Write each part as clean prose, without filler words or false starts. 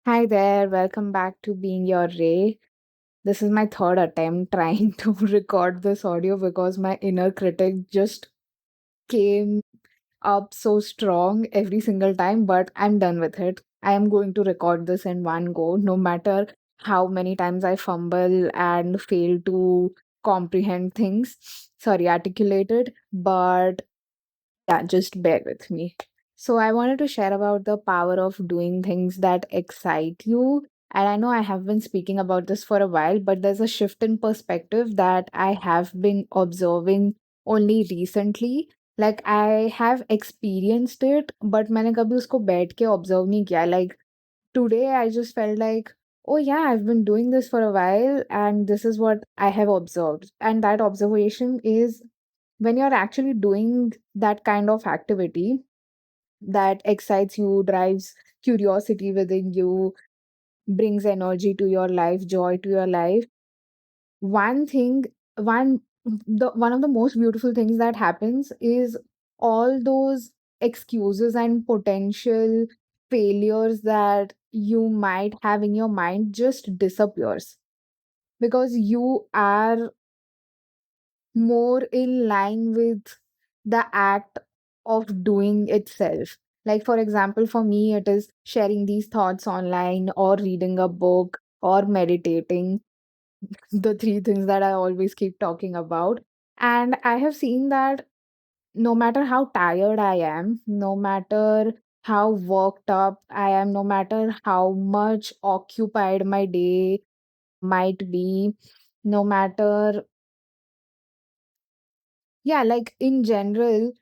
Hi there, welcome back to Being Your Ray. This is my third attempt trying to record this audio because my inner critic just came up so strong every single time, but I'm done with it. I am going to record this in one go, no matter how many times I fumble and fail to comprehend things. Sorry, articulate it, but yeah, just bear with me. So, I wanted to share about the power of doing things that excite you. And I know I have been speaking about this for a while, but there's a shift in perspective that I have been observing only recently. Like I have experienced it, but मैंने कभी उसको बैठ के observe नहीं किया. Like today, I just felt like, oh yeah, I've been doing this for a while, and this is what I have observed. And that observation is when you're actually doing that kind of activity that excites you, drives curiosity within you, brings energy to your life, joy to your life. One thing, one of the most beautiful things that happens is all those excuses and potential failures that you might have in your mind just disappears because you are more in line with the act of doing itself. Like, for example, for me, it is sharing these thoughts online or reading a book or meditating, the three things that I always keep talking about. And I have seen that no matter how tired I am, no matter how worked up I am, no matter how much occupied my day might be, no matter, yeah, like in general,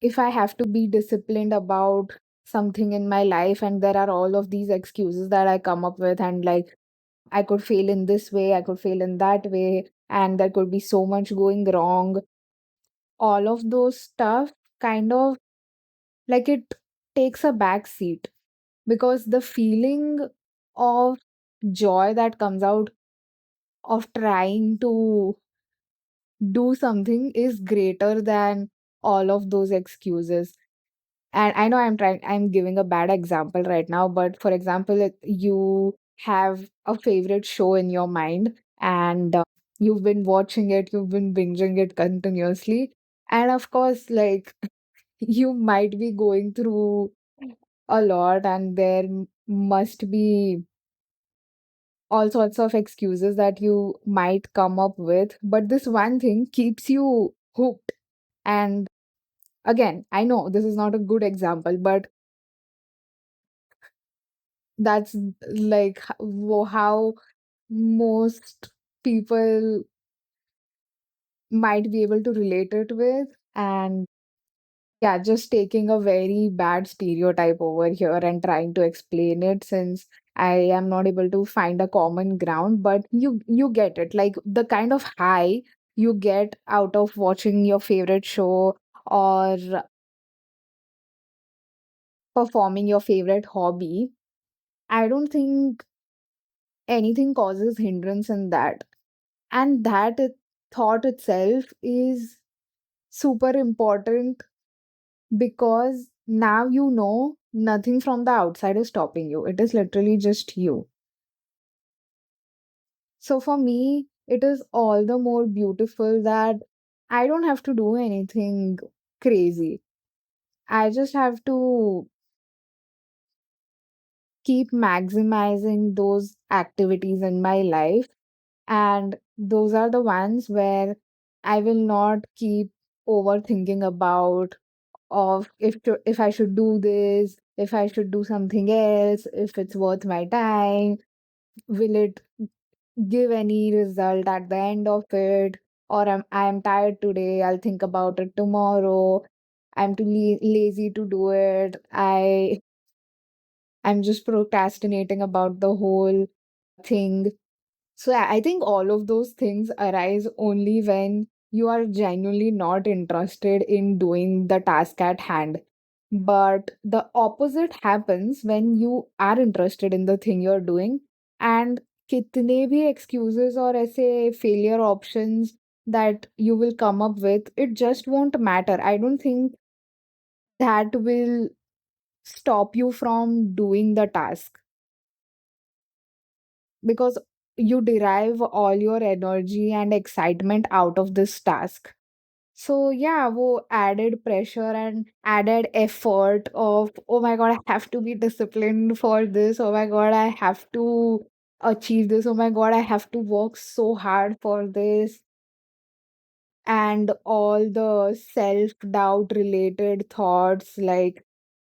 if I have to be disciplined about something in my life and there are all of these excuses that I come up with, and like I could fail in this way, I could fail in that way, and there could be so much going wrong, all of those stuff kind of like it takes a back seat because the feeling of joy that comes out of trying to do something is greater than all of those excuses. And I know I'm giving a bad example right now, but for example, you have a favorite show in your mind and you've been watching it, you've been binging it continuously. And of course, like you might be going through a lot, and there must be all sorts of excuses that you might come up with. But this one thing keeps you hooked. And again, I know this is not a good example, but that's like how most people might be able to relate it with. And yeah, just taking a very bad stereotype over here and trying to explain it since I am not able to find a common ground, but you get it. Like the kind of high you get out of watching your favorite show or performing your favorite hobby. I don't think anything causes hindrance in that. And thought itself is super important because now you know nothing from the outside is stopping you. It is literally just you. So for me, it is all the more beautiful that I don't have to do anything crazy. I just have to keep maximizing those activities in my life. And those are the ones where I will not keep overthinking about of if I should do this, if I should do something else, if it's worth my time, will it give any result at the end of it, or I am tired today, I'll think about it tomorrow. I'm too lazy to do it. I'm just procrastinating about the whole thing. So I think all of those things arise only when you are genuinely not interested in doing the task at hand. But the opposite happens when you are interested in the thing you're doing, and kitne bhi excuses or ऐसे failure options that you will come up with, it just won't matter. I don't think that will stop you from doing the task. because you derive all your energy and excitement out of this task. So yeah, वो added pressure and added effort of, oh my God, I have to be disciplined for this. Oh my God, I have to achieve this. Oh my God, I have to work so hard for this. And all the self-doubt related thoughts like,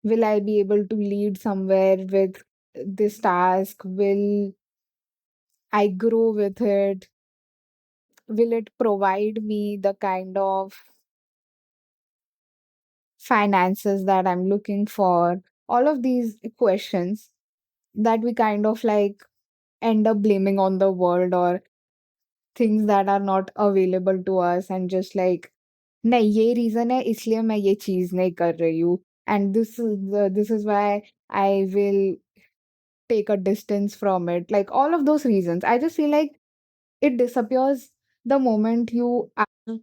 will I be able to lead somewhere with this task? Will I grow with it? Will it provide me the kind of finances that I'm looking for? All of these questions that we kind of like end up blaming on the world or things that are not available to us, and just like, नहीं ये reason है इसलिए मैं ये चीज नहीं कर रही हूँ, and this is why I will take a distance from it. Like all of those reasons, I just feel like it disappears the moment you are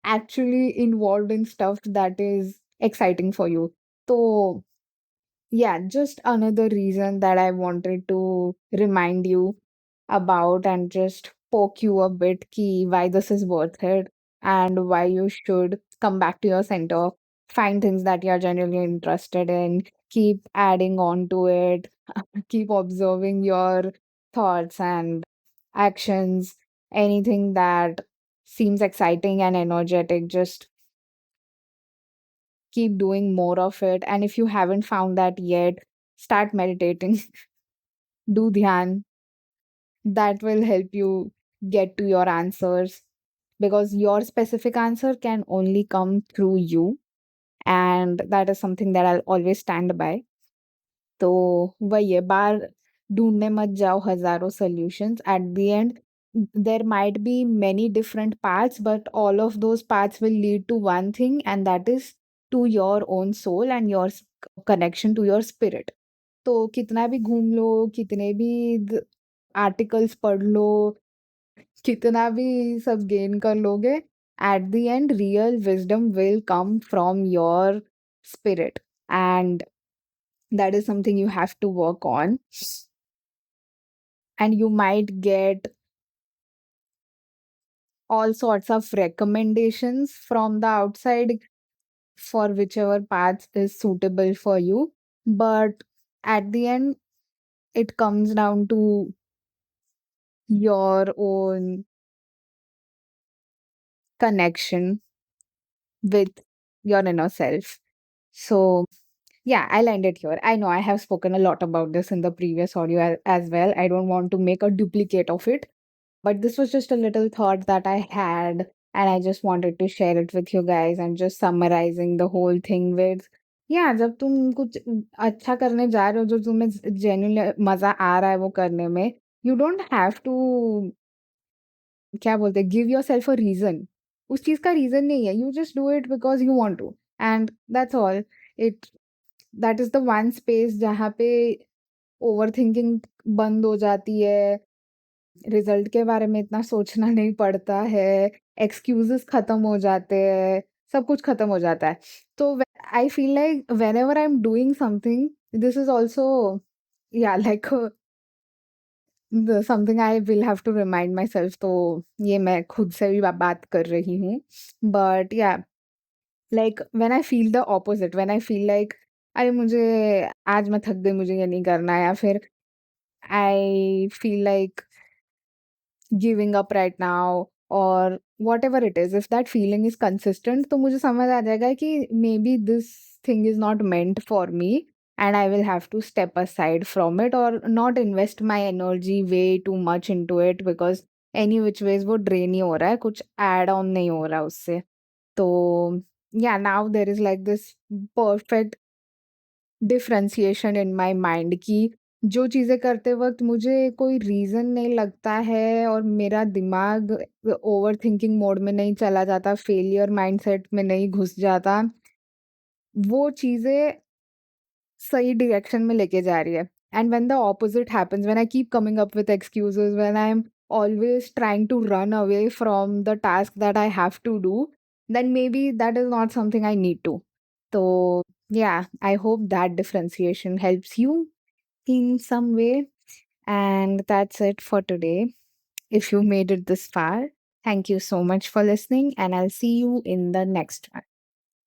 actually involved in stuff that is exciting for you. So yeah, just another reason that I wanted to remind you about and just poke you a bit key why this is worth it and why you should come back to your center, find things that you're genuinely interested in, keep adding on to it, keep observing your thoughts and actions, anything that seems exciting and energetic, just keep doing more of it. And if you haven't found that yet, start meditating, do dhyan. That will help you get to your answers, because your specific answer can only come through you. And that is something that I'll always stand by. तो वही है, बाहर ढूँढने मत जाओ हज़ारों solutions, at the end there might be many different paths, but all of those paths will lead to one thing, and that is to your own soul and your connection to your spirit. तो कितना भी घूम लो, कितने भी articles पढ़ लो, कितना भी सब गेन कर लोगे, at the end real wisdom will come from your spirit, and that is something you have to work on. And you might get all sorts of recommendations from the outside for whichever path is suitable for you. But at the end, it comes down to your own connection with your inner self. So, yeah, I'll end it here. I know I have spoken a lot about this in the previous audio as well. I don't want to make a duplicate of it. But this was just a little thought that I had, and I just wanted to share it with you guys, and just summarizing the whole thing with, yeah, जब तुम कुछ अच्छा करने जा रहे हो जो तुम्हें जेन्युइनली मजा आ रहा है वो करने में, you don't have to, क्या बोलते हैं, give yourself a reason. उस चीज का रीजन नहीं है, you just do it because you want to, and that's all. It that is the one space जहाँ पे overthinking बंद हो जाती है, रिजल्ट के बारे में इतना सोचना नहीं पड़ता है, एक्सक्यूज़ेस खत्म हो जाते हैं, सब कुछ खत्म हो जाता है। तो I feel like whenever I am doing something, this is also या like the something I will have to remind myself, तो ये मैं खुद से भी बात कर रही हूँ। बट या like when I feel the opposite, when I feel like अरे मुझे आज मैं थक गई, मुझे ये नहीं करना है, या फिर I feel like giving up right now और whatever it is, if that feeling is consistent, तो मुझे समझ आ जाएगा कि maybe this thing is not meant for me, and I will have to step aside from it और not invest my energy way too much into it, because any which ways वो drain ही हो रहा है, कुछ add on नहीं हो रहा है उससे। तो या now there is like this perfect differentiation in my mind कि जो चीज़ें करते वक़्त मुझे कोई रीज़न नहीं लगता है और मेरा दिमाग ओवरथिंकिंग मोड में नहीं चला जाता, फेलियर माइंडसेट में नहीं घुस जाता, वो चीज़ें सही डायरेक्शन में लेके जा रही है। And when the opposite happens, when I keep coming up with excuses, when I am always trying to run away from the task that I have to do, then maybe that is not something I need to. So, yeah, I hope that differentiation helps you in some way. And that's it for today. If you made it this far, thank you so much for listening, and I'll see you in the next one.